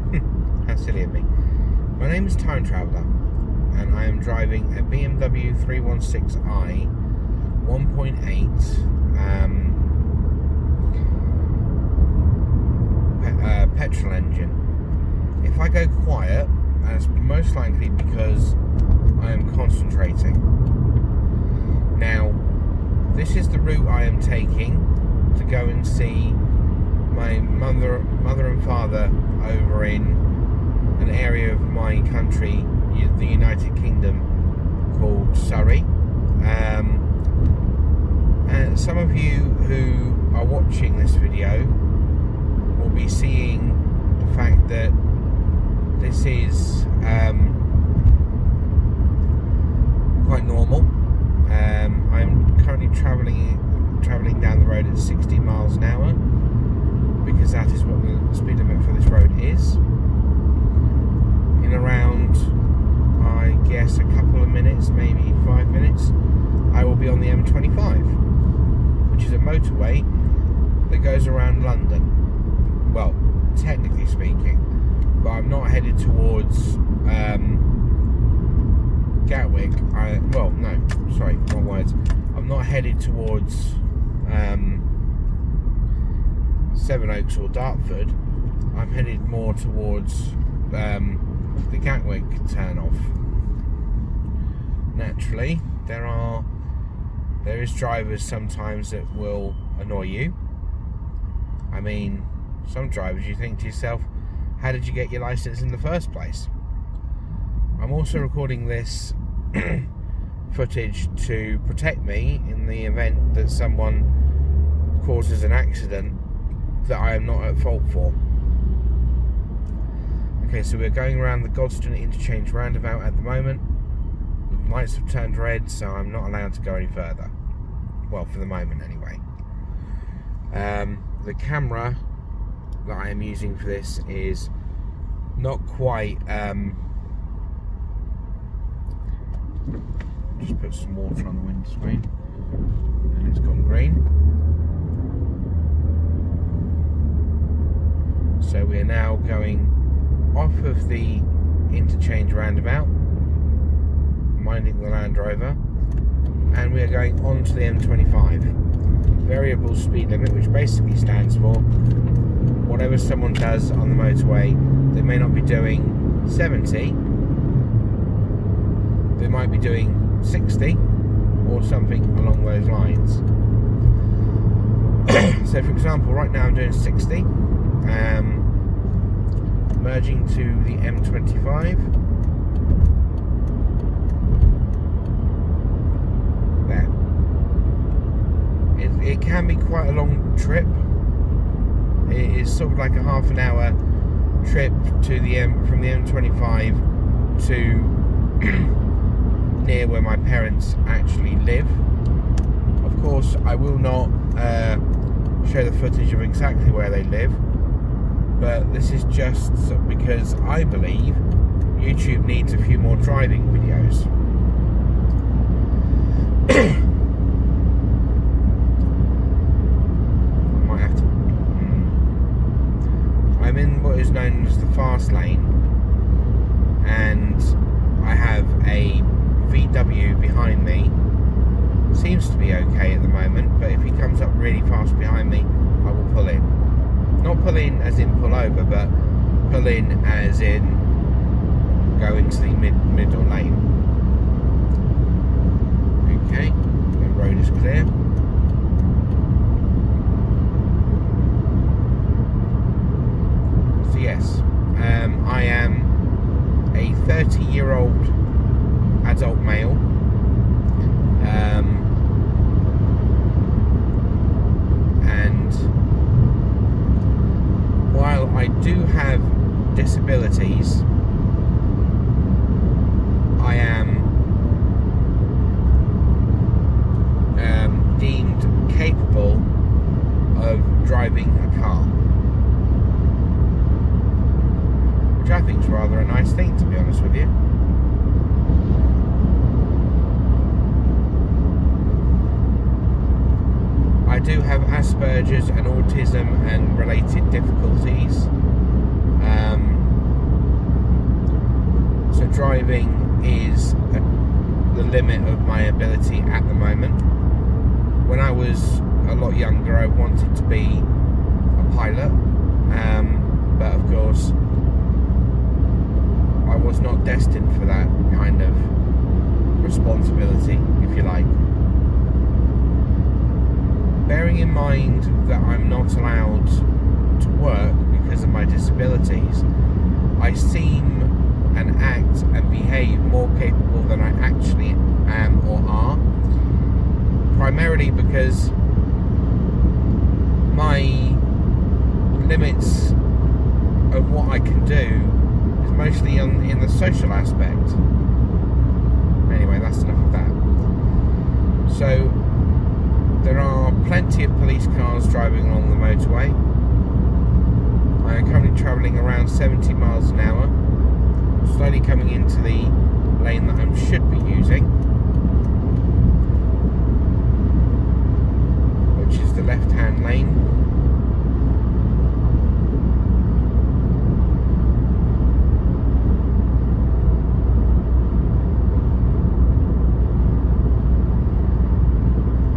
How silly of me. My name is Time Traveller, and I am driving a BMW 316i 1.8 petrol engine. If I go quiet, that's most likely because I am concentrating. Now, this is the route I am taking to go and see my mother and father over in an area of my country, the United Kingdom, called Surrey. And some of you who are watching this video will be seeing the fact that this is quite normal. I'm currently travelling down the road at 60 miles an hour because that is what the speed limit for this road is. In around, I guess, a couple of minutes, maybe 5 minutes, I will be on the M25, which is a motorway that goes around London. Well, technically speaking, but I'm not headed towards Gatwick. Wrong words. I'm not headed towards Sevenoaks or Dartford. I'm headed more towards the Gatwick turn-off. Naturally, there is drivers sometimes that will annoy you. I mean, some drivers you think to yourself, how did you get your license in the first place? I'm also recording this footage to protect me in the event that someone causes an accident that I am not at fault for. Okay, so we're going around the Godstone Interchange roundabout at the moment. The lights have turned red, so I'm not allowed to go any further. Well, for the moment anyway. The camera that I am using for this is not quite just put some water on the windscreen and it's gone green. So we are now going off of the interchange roundabout, minding the Land Rover, and we are going on to the M25 variable speed limit, which basically stands for whatever someone does on the motorway. They may not be doing 70, they might be doing 60 or something along those lines. So for example, right now I'm doing 60, merging to the M25. There. It can be quite a long trip. It is sort of like a half an hour trip to from the M25 to near where my parents actually live. Of course, I will not show the footage of exactly where they live, but this is just because I believe YouTube needs a few more driving videos. I might have to. I'm in what is known as the fast lane, and I have a VW behind me. Seems to be okay at the moment, but if he comes up really fast behind me, I will pull in. Not pull in as in pull over, but pull in as in go into the middle lane. Okay, the road is clear. So yes, I am a 30-year-old adult male. And while I do have disabilities, I am deemed capable of driving a car, which I think is rather a nice thing, to be honest with you. I do have Asperger's and autism and related difficulties. driving is the limit of my ability at the moment. When I was a lot younger, I wanted to be a pilot, but of course I was not destined for that kind of responsibility, if you like. Bearing in mind that I'm not allowed to work because of my disabilities, I seem and act and behave more capable than I actually am or are, primarily because my limits of what I can do is mostly in the social aspect. Anyway, that's enough of that. So there are plenty of police cars driving along the motorway. I am currently travelling around 70 miles an hour, slowly coming into the lane that I should be using, which is the left-hand lane.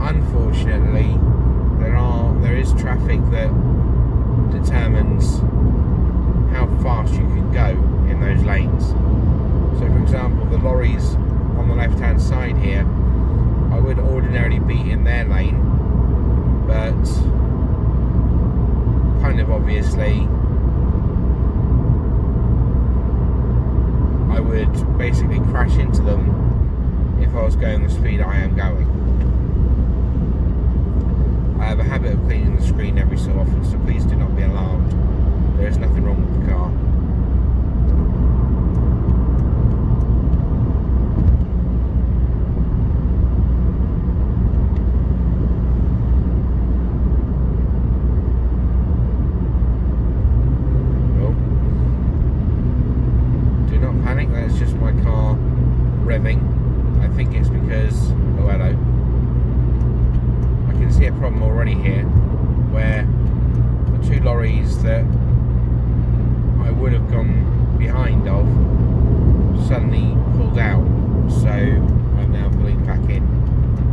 Unfortunately, there is traffic that determines how fast you can go in those lanes. So for example, the lorries on the left hand side here, I would ordinarily be in their lane, but kind of obviously I would basically crash into them if I was going the speed I am going. I have a habit of cleaning the screen every so often, so please do not be alarmed. There is nothing wrong with the car. Oh. Do not panic, that's just my car revving. I think it's because... oh, hello. I can see a problem already here, where the two lorries that I would have gone behind of suddenly pulled out, so I'm now pulling back in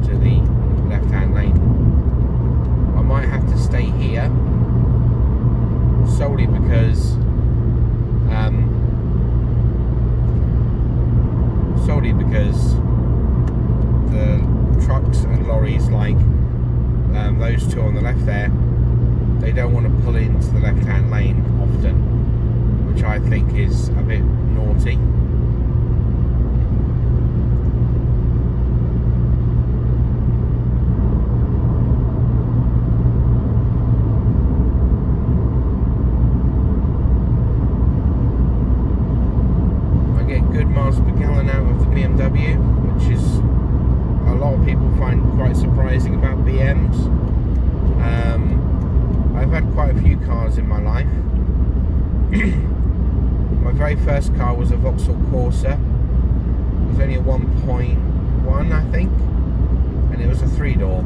to the left hand lane. I might have to stay here solely because the trucks and lorries, like those two on the left there, they don't want to pull into the left hand lane often, which I think is a bit naughty. I get good miles per gallon out of the BMW, which is a lot of people find quite surprising about BMs. I've had quite a few cars in my life. My very first car was a Vauxhall Corsa. It was only a 1.1, I think, and it was a 3-door.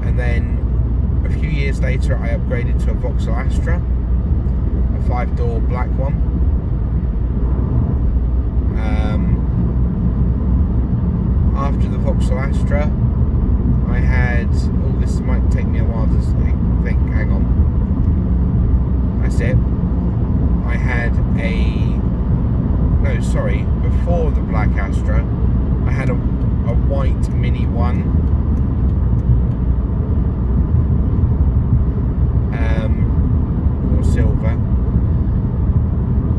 And then a few years later I upgraded to a Vauxhall Astra, a 5-door black one. After the Vauxhall Astra, I had... oh, this might take me a while to think, hang on. That's it. I had before the black Astra, I had a white Mini 1. Or silver.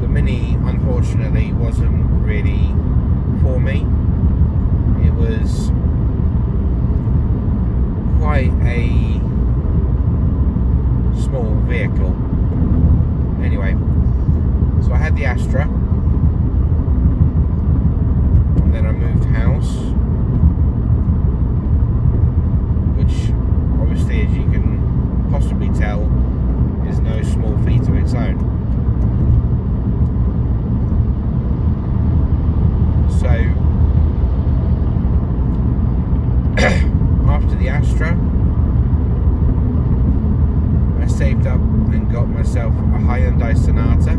The Mini, unfortunately, wasn't really for me. It was quite a small vehicle. Anyway, so I had the Astra, and then I moved house, which obviously, as you can possibly tell, is no small feat of its own. So after the Astra, I saved up and got myself a Hyundai Sonata,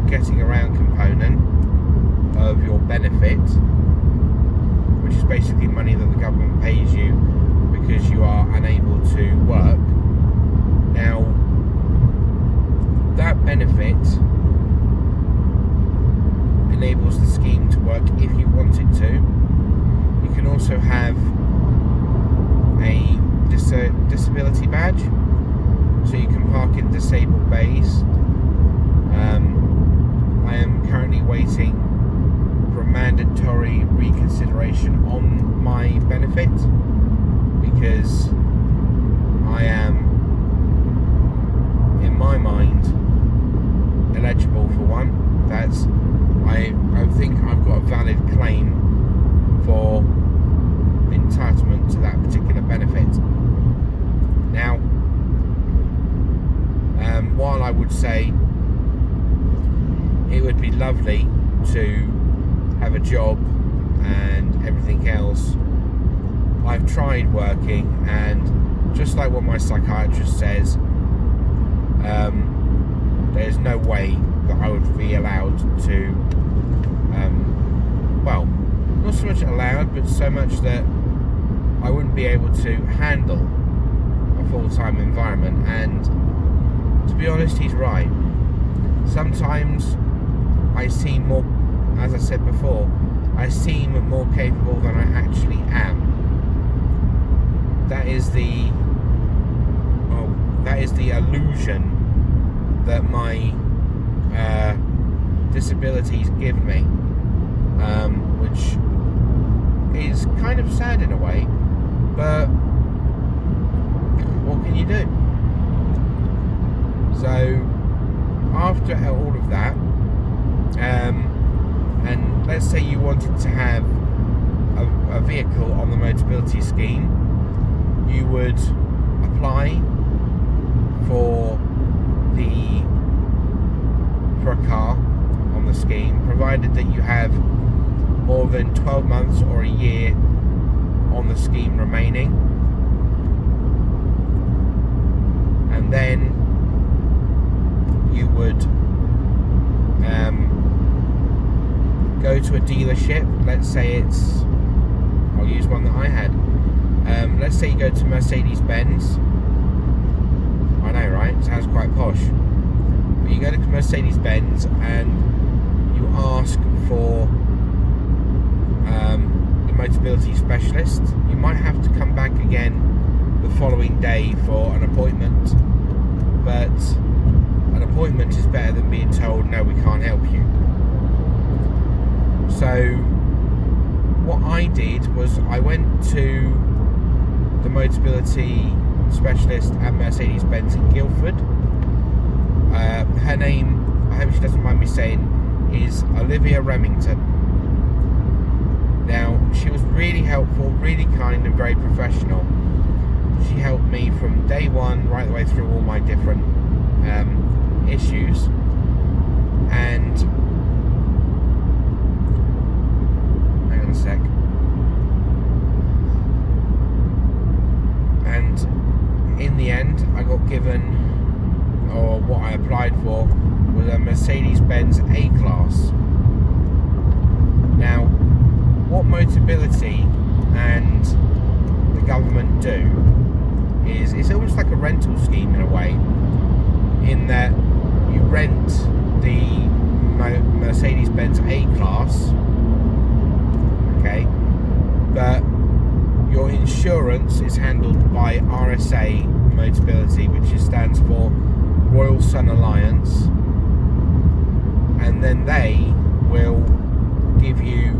getting around component of your benefit, which is basically money that the government pays you because you are unable to work. Now, that benefit enables the scheme to work if you want it to. You can also have a disability badge, so you can park in disabled bays. I am currently waiting for a mandatory reconsideration on my benefit because I am, in my mind, eligible for one. I think I've got a valid claim for entitlement to that particular benefit. Now, while I would say it would be lovely to have a job and everything else, I've tried working, and just like what my psychiatrist says, there's no way that I would be allowed to, well, not so much allowed, but so much that I wouldn't be able to handle a full-time environment. And to be honest, he's right. Sometimes I seem more, as I said before, I seem more capable than I actually am. That is the illusion that my disabilities give me, which is kind of sad in a way, but what can you do? So after all of that, and let's say you wanted to have a vehicle on the Motability scheme, you would apply for a car on the scheme, provided that you have more than 12 months or a year on the scheme remaining. And then you would go to a dealership. Let's say I'll use one that I had. Let's say you go to Mercedes-Benz. I know, right? Sounds quite posh. But you go to Mercedes-Benz and you ask for the Motability specialist. You might have to come back again the following day for an appointment, but an appointment is better than being told, no, we can't help you. So what I did was I went to the Motability specialist at Mercedes-Benz in Guildford. Her name, I hope she doesn't mind me saying, is Olivia Remington. Now, she was really helpful, really kind and very professional. She helped me from day one right the way through all my different issues. And hang on a sec. And in the end, I got given, or what I applied for, was a Mercedes-Benz A-Class. Now, what Motability and the government do is it's almost like a rental scheme in a way, in that you rent the Mercedes-Benz A-Class, okay, but your insurance is handled by RSA Motability, which stands for Royal Sun Alliance, and then they will give you,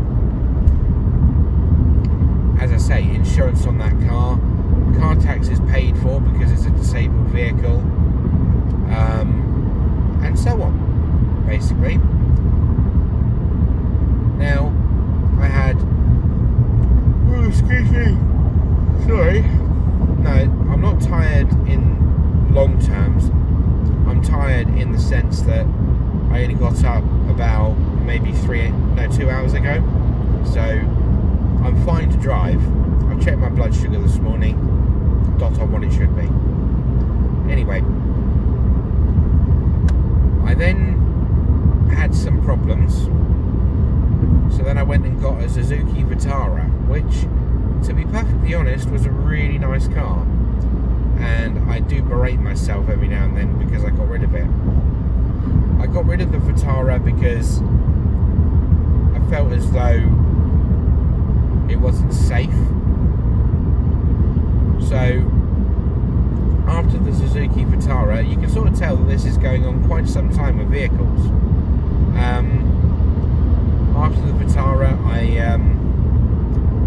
as I say, insurance on that car. Car tax is paid for because it's a disabled vehicle, and so on, basically. Now, I had, excuse me, sorry, no, I'm not tired in long terms. I'm tired in the sense that I only got up about maybe 2 hours ago, so I'm fine to drive. I've checked my blood sugar this morning, dot on what it should be. Anyway, I then had which, to be perfectly honest, was a really nice car. And I do berate myself every now and then because I got rid of it. I got rid of the Vitara because I felt as though it wasn't safe. So after the Suzuki Vitara, you can sort of tell that this is going on quite some time with vehicles. After the Vitara, I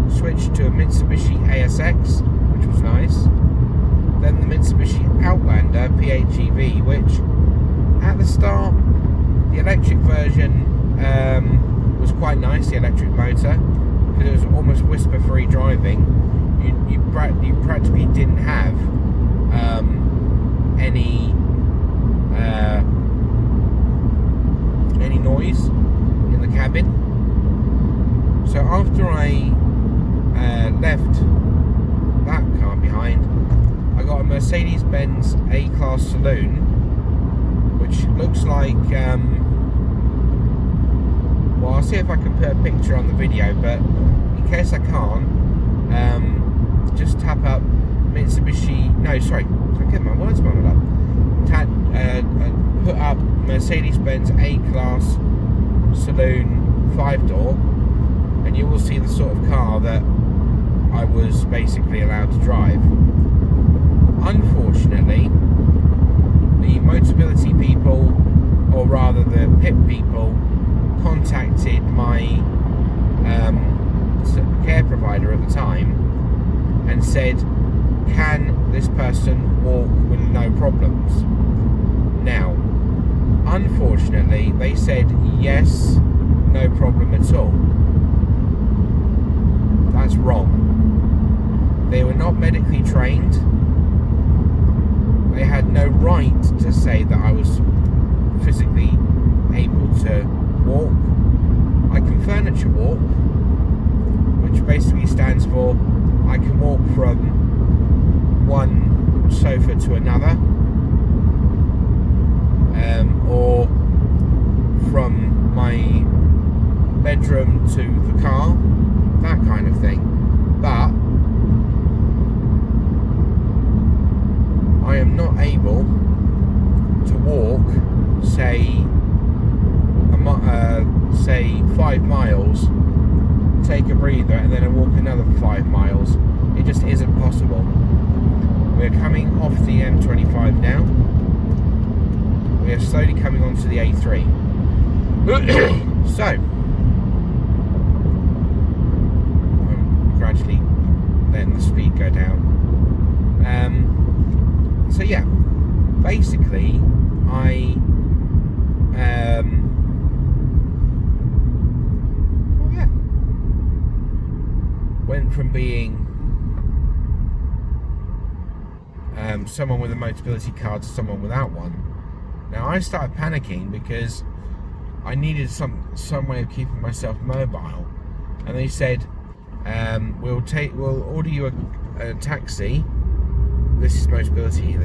switched to a Mitsubishi ASX, which was nice. Then the Mitsubishi Outlander PHEV, which at the start, the electric version was quite nice, the electric motor, because it was almost whisper-free driving. You practically didn't have any noise in the cabin. So after I left that car behind, I got a Mercedes-Benz A-Class Saloon, which looks like well, I'll see if I can put a picture on the video, but in case I can't, just tap up Mitsubishi, no sorry, I get my words muddled up. Put up Mercedes-Benz A-Class Saloon 5-door, and you will see the sort of car that I was basically allowed to drive. Unfortunately, the Motability people, or rather the PIP people, contacted my care provider at the time and said, can this person walk with no problems? Now, unfortunately, they said yes, no problem at all. That's wrong. They were not medically trained. They had no right to say that I was physically able to walk. I can furniture walk, which basically stands for I can walk from one sofa to another, or from my bedroom to the car, that kind of thing. But I am not able to walk, say 5 miles, take a breather, and then I walk another 5 miles. It just isn't possible. We're coming off the M25 now. We are slowly coming onto the A3. So, I'm gradually letting the speed go down. So yeah, basically, I went from being someone with a Motability card to someone without one. Now I started panicking because I needed some way of keeping myself mobile, and they said, we'll order you a taxi. This is Motability.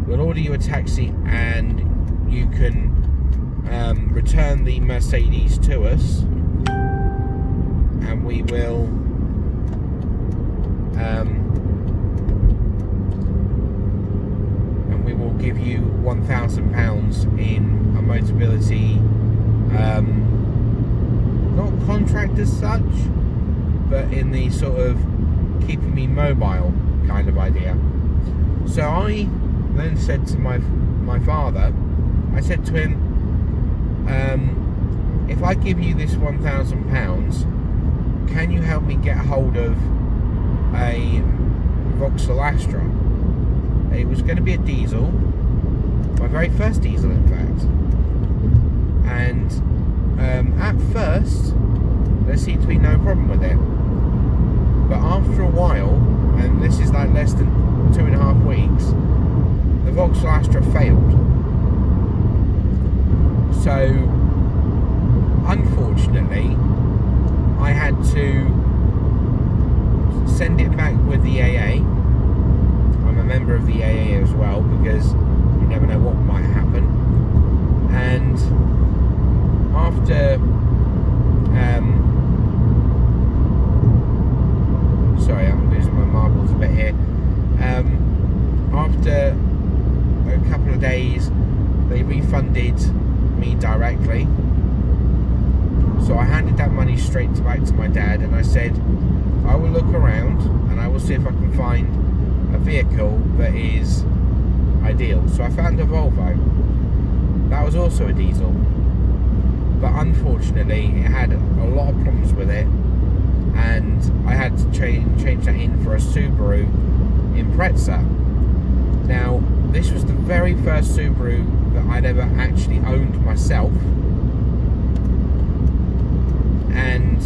We'll order you a taxi, and you can return the Mercedes to us, and we will give you £1,000 in a Motability, not contract as such, but in the sort of keeping me mobile kind of idea. So I then said to my father, I said to him, if I give you this £1,000, can you help me get hold of a Vauxhall Astra? It was going to be a diesel, my very first diesel in fact, and at first there seemed to be no problem with it, but after a while, and this is like less than 2.5 weeks, the Vauxhall Astra failed. So unfortunately I had to send it back with the AA. I'm a member of the AA as well, because you never know what might happen. And after funded me directly. So I handed that money straight back to my dad, and I said, I will look around and I will see if I can find a vehicle that is ideal. So I found a Volvo. That was also a diesel, but unfortunately it had a lot of problems with it, and I had to change that in for a Subaru Impreza. Now, this was the very first Subaru that I'd ever actually owned myself, and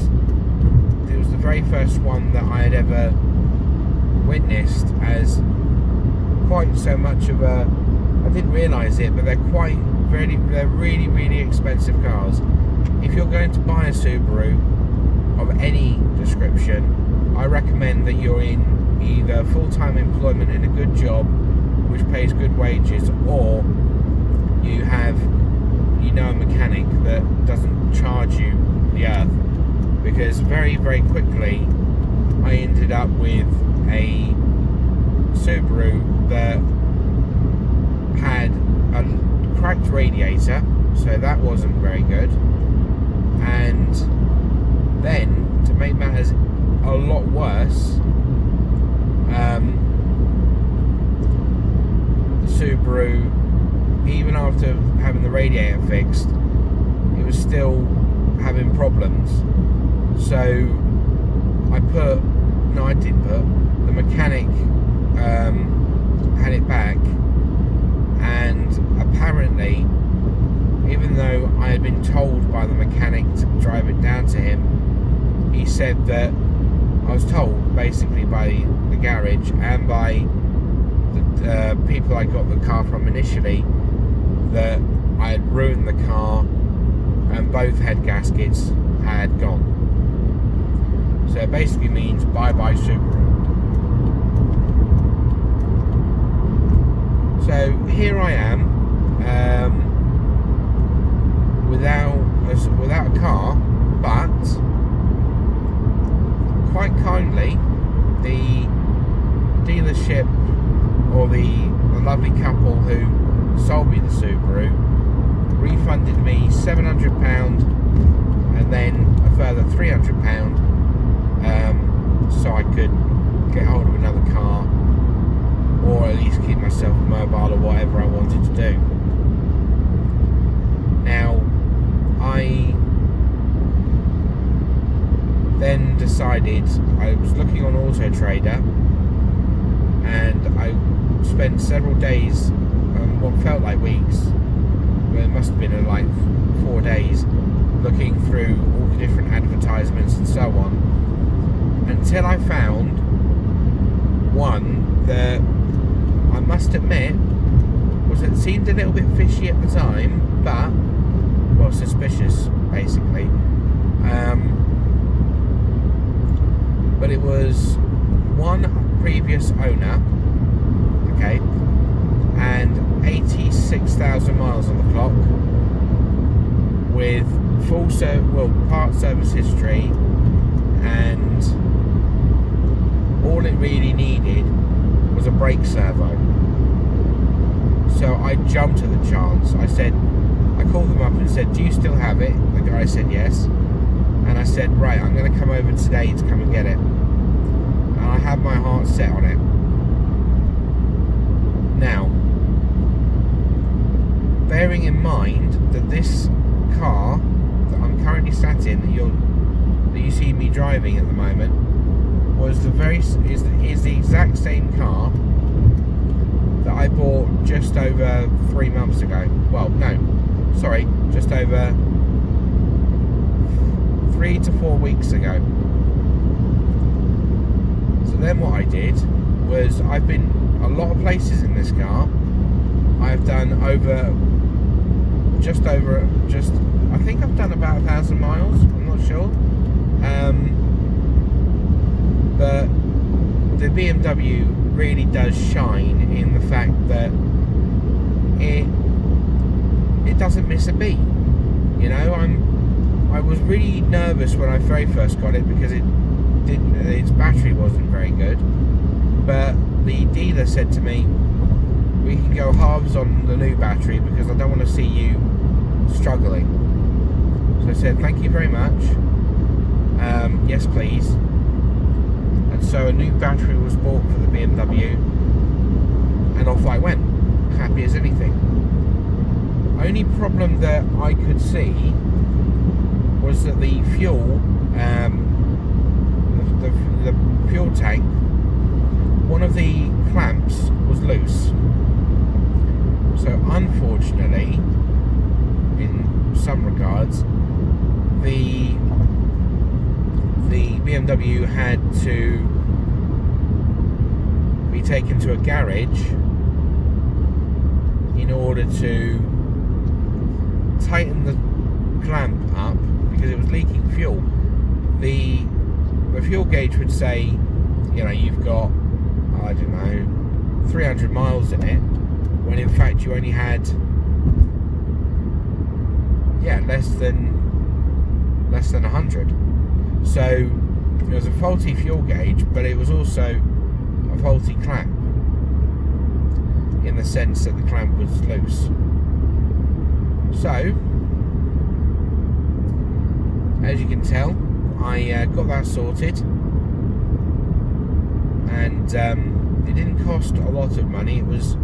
it was the very first one that I had ever witnessed as quite so much of a, I didn't realise it, but they're really, really expensive cars. If you're going to buy a Subaru of any description, I recommend that you're in either full-time employment in a good job which pays good wages, or you have, a mechanic that doesn't charge you the earth. Because very, very quickly I ended up with a Subaru that had a cracked radiator, so that wasn't very good. And then, to make matters a lot worse, the Subaru, even after having the radiator fixed, it was still having problems. So the mechanic had it back, and apparently, even though I had been told by the mechanic to drive it down to him, he said that I was told basically by the garage and by the people I got the car from initially that I had ruined the car and both head gaskets had gone. So it basically means bye-bye Subaru. So here I am, without a car, but quite kindly, the dealership, or the lovely couple who sold me the Subaru, refunded me £700 and then a further £300, so I could get hold of another car, or at least keep myself mobile, or whatever I wanted to do. Now, I then decided, I was looking on Auto Trader, and I spent several days, what felt like weeks, but it must have been like 4 days, looking through all the different advertisements and so on, until I found one that I must admit it seemed a little bit fishy at the time, but, well, suspicious basically, but it was one previous owner, okay, and 86,000 miles on the clock, with full part service history, and all it really needed was a brake servo. So I jumped at the chance. I called them up and said, do you still have it? The guy said yes, and I said, right, I'm going to come over today to come and get it. And I had my heart set on it. Now, bearing in mind that this car that I'm currently sat in, that you see me driving at the moment, was is the exact same car that I bought just over 3 months ago. Well, no, sorry, just over 3 to 4 weeks ago. So then what I did was, I've been a lot of places in this car. I've done I think I've done about 1,000 miles, I'm not sure. But the BMW really does shine in the fact that it doesn't miss a beat. You know, I was really nervous when I very first got it because its battery wasn't very good. But the dealer said to me, we can go halves on the new battery because I don't want to see you struggling. So I said, thank you very much. Yes, please. And so a new battery was bought for the BMW, and off I went, happy as anything. Only problem that I could see was that the fuel, the fuel tank, one of the clamps was loose. So unfortunately, in some regards, the BMW had to be taken to a garage in order to tighten the clamp up because it was leaking fuel. The fuel gauge would say, you know, you've got, I don't know, 300 miles in it, when in fact you only had, less than 100. So it was a faulty fuel gauge, but it was also a faulty clamp in the sense that the clamp was loose. So as you can tell, I got that sorted, and it didn't cost a lot of money. It was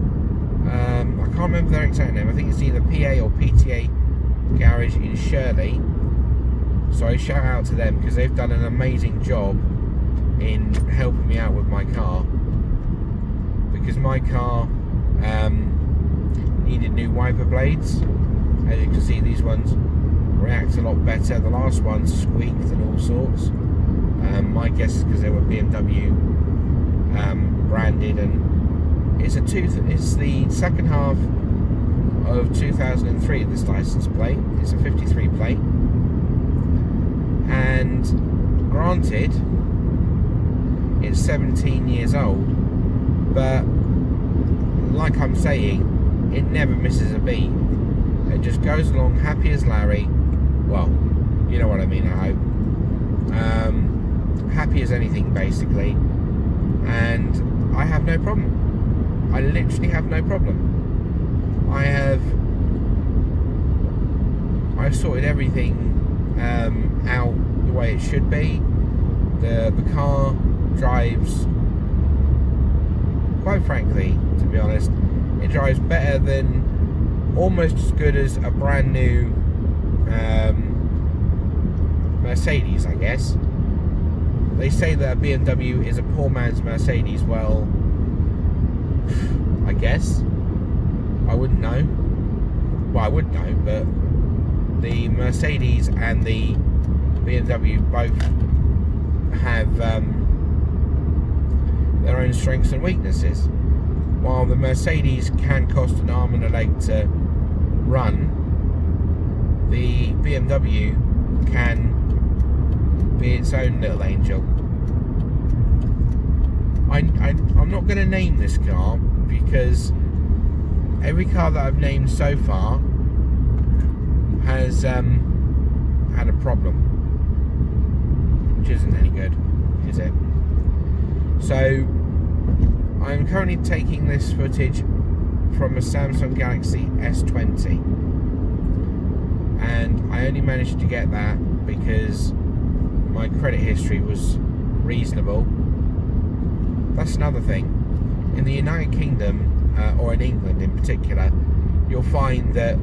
I can't remember their exact name. I think it's either PA or PTA garage in Shirley. So I shout out to them because they've done an amazing job in helping me out with my car, because my car needed new wiper blades. As you can see, these ones react a lot better. The last ones squeaked and all sorts. My guess is because they were BMW branded, and it's the second half of 2003. This license plate, it's a 53 plate. And granted, it's 17 years old, but like I'm saying, it never misses a beat. It just goes along happy as Larry. Well, you know what I mean, I hope. Happy as anything, basically. And I have no problem. I literally have no problem. I've sorted everything out the way it should be. The car drives, quite frankly, to be honest, it drives better than, almost as good as a brand new Mercedes, I guess. They say that a BMW is a poor man's Mercedes. Well, I guess I wouldn't know. Well, I would know, but the Mercedes and the BMW both have their own strengths and weaknesses. While the Mercedes can cost an arm and a leg to run, the BMW can be its own little angel. I'm not going to name this car because every car that I've named so far has had a problem, which isn't any good, is it? So I'm currently taking this footage from a Samsung Galaxy S20, and I only managed to get that because my credit history was reasonable. That's another thing. In the United Kingdom, or in England in particular, you'll find that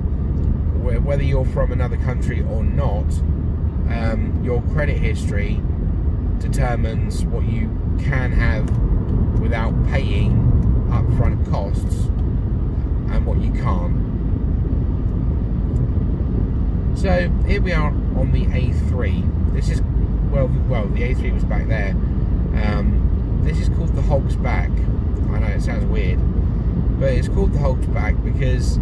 whether you're from another country or not, your credit history determines what you can have without paying upfront costs and what you can't. So here we are on the A3. This is, well, the A3 was back there. This is called the Hog's Back. I know it sounds weird, but it's called the Hog's Back because,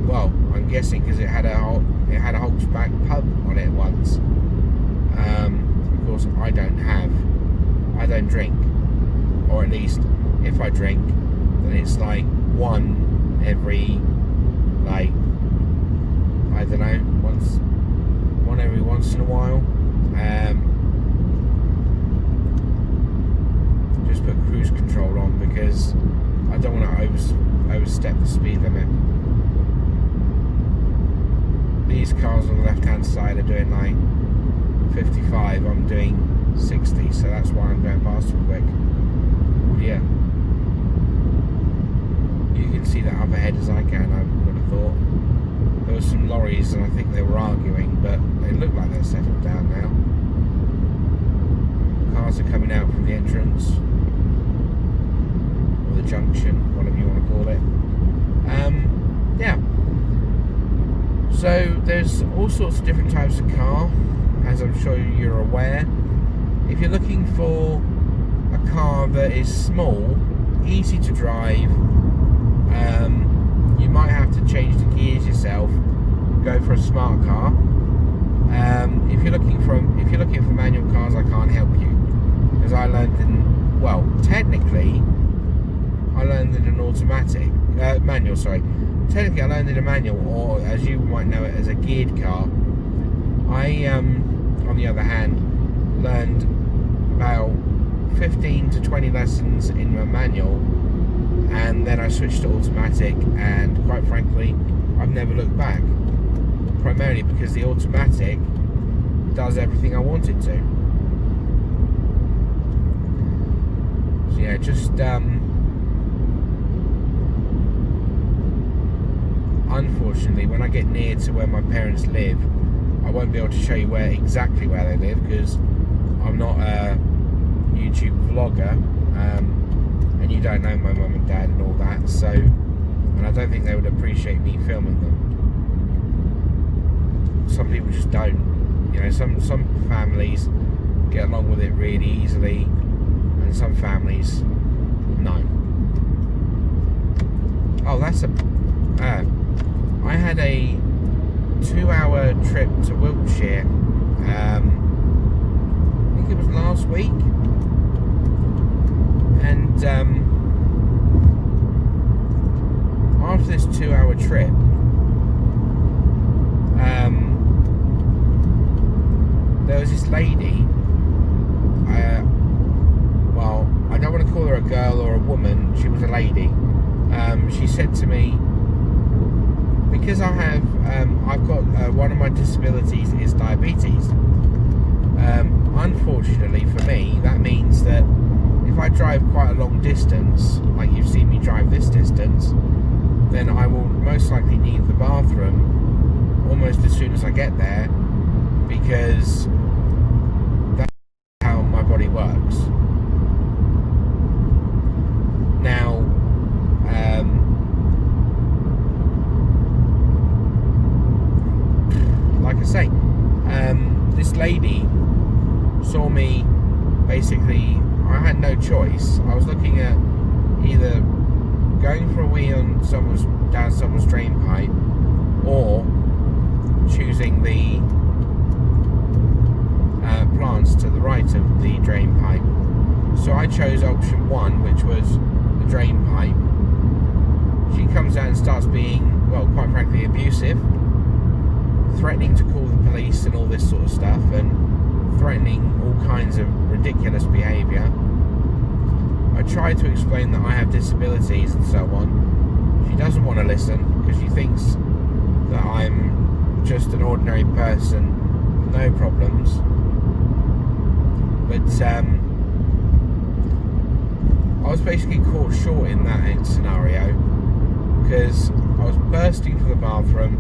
well, I'm guessing because it had a Hog's Back pub on it once. Of course, I don't drink, or at least if I drink, then it's like one every, like, I don't know, one every once in a while. Just put cruise control on because I don't want to overstep the speed limit. These cars on the left hand side are doing like 55, I'm doing 60, so that's why I'm going past them quick. Oh yeah. You can see that up ahead as I can, I would have thought. There were some lorries and I think they were arguing, but they look like they're settled down now. Cars are coming out from the entrance, or the junction, whatever you want to call it. Yeah. So there's all sorts of different types of car, as I'm sure you're aware. If you're looking for a car that is small, easy to drive, you might have to change the gears yourself, go for a smart car. If you're looking for manual cars, I can't help you, because I learned technically I learned in an automatic manual. Technically, I learned in a manual, or as you might know it, as a geared car. I, on the other hand, learned about 15 to 20 lessons in a manual, and then I switched to automatic, and quite frankly, I've never looked back. Primarily because the automatic does everything I want it to. So yeah, just unfortunately, when I get near to where my parents live, I won't be able to show you exactly where they live, because I'm not a YouTube vlogger, and you don't know my mum and dad and all that, so, and I don't think they would appreciate me filming them. Some people just don't, some families get along with it really easily, and some families, no. Oh, that's I had a 2-hour trip to Wiltshire, I think it was last week, and after this 2-hour trip, there was this lady, I don't want to call her a girl or a woman, she was a lady. She said to me, because I've got one of my disabilities is diabetes. Unfortunately for me, that means that if I drive quite a long distance, like you've seen me drive this distance, then I will most likely need the bathroom almost as soon as I get there, because that's how my body works. Now, like I say, this lady saw me. Basically, I had no choice. I was looking at either going for a wee on down someone's drain pipe, or choosing the plants to the right of the drain pipe. So I chose option 1, which was the drain pipe. She comes out and starts being, well, quite frankly, abusive, threatening to call the police and all this sort of stuff, and threatening all kinds of ridiculous behaviour. I tried to explain that I have disabilities and so on. She doesn't want to listen, because she thinks that I'm just an ordinary person with no problems. But I was basically caught short in that scenario, because I was bursting for the bathroom,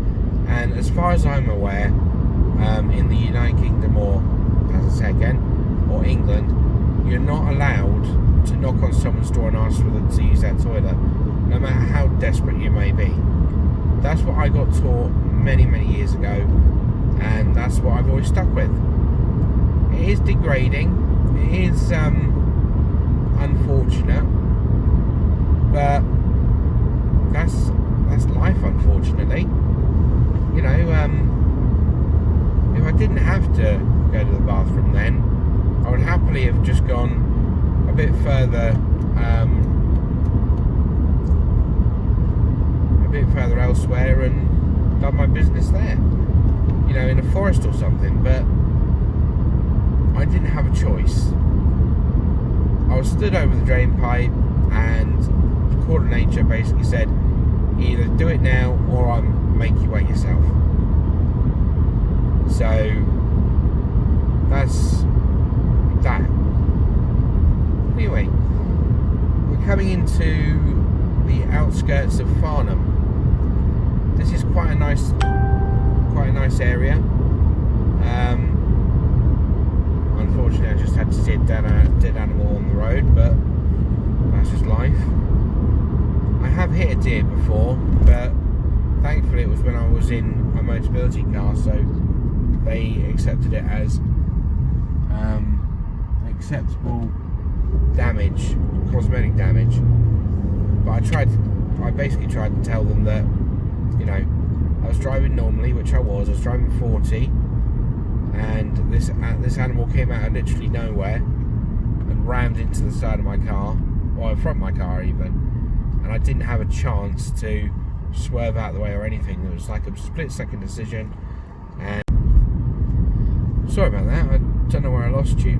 and as far as I'm aware, in the United Kingdom, or as I say again, or England, you're not allowed to knock on someone's door and ask for them to use that toilet, no matter how desperate you may be. That's what I got taught many, many years ago, and that's what I've always stuck with. It is degrading, it is unfortunate, but that's life, unfortunately. If I didn't have to go to the bathroom then, I would happily have just gone a bit further elsewhere and done my business there, in a forest or something. But I didn't have a choice. I was stood over the drain pipe, and the coordinator basically said, either do it now or I'll make you wait yourself. So that's that. Anyway, we're coming into the outskirts of Farnham. This is quite a nice area. Unfortunately, I just had to see a dead animal on the road, but that's just life. I have hit a deer before, but thankfully it was when I was in my Motability car, so they accepted it as acceptable damage, cosmetic damage. But I basically tried to tell them that, you know, I was driving normally, which I was driving 40, and this animal came out of literally nowhere and rammed into the side of my car, or in front of my car even, and I didn't have a chance to swerve out of the way or anything. It was like a split-second decision, and sorry about that, I don't know where I lost you.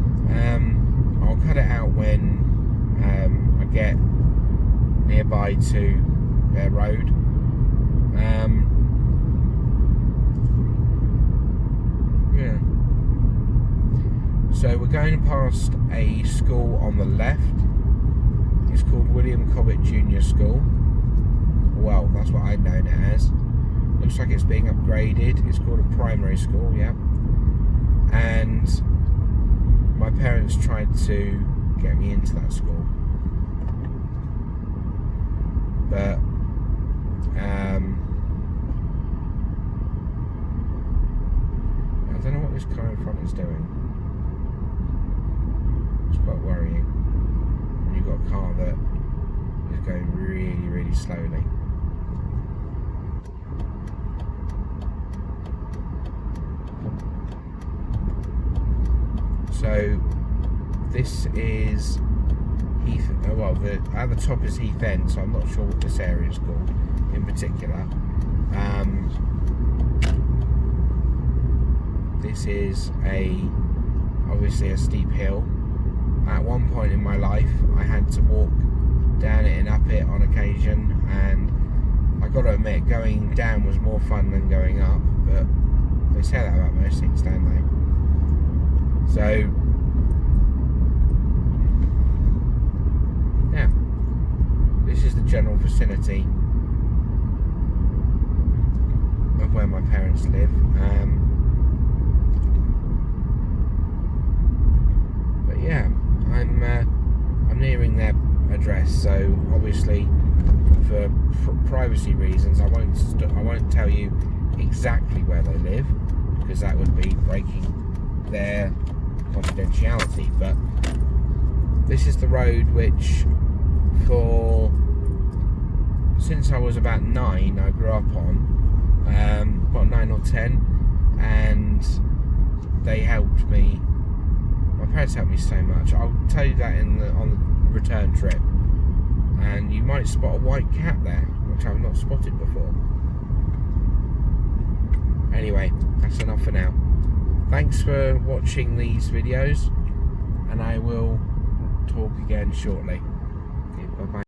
I'll cut it out when I get nearby to their road. Yeah. So we're going past a school on the left. It's called William Cobbett Junior School. Well, that's what I'd known it as. Looks like it's being upgraded. It's called a primary school, yeah. And my parents tried to get me into that school, but I don't know what this car in front is doing. It's quite worrying when you've got a car that is going really, really slowly. So this is Heath. Well, at the top is Heath End, so I'm not sure what this area is called in particular. This is obviously a steep hill. At one point in my life, I had to walk down it and up it on occasion, and I got to admit, going down was more fun than going up. But they say that about most things, don't they? So yeah, this is the general vicinity of where my parents live. But yeah, I'm nearing their address, so obviously for privacy reasons, I won't tell you exactly where they live, because that would be breaking their confidentiality. But this is the road which, since I was about 9, I grew up on, about 9 or 10, and they helped me. My parents helped me so much. I'll tell you that on the return trip. And you might spot a white cat there, which I've not spotted before. Anyway, that's enough for now. Thanks for watching these videos, and I will talk again shortly. Okay, bye bye.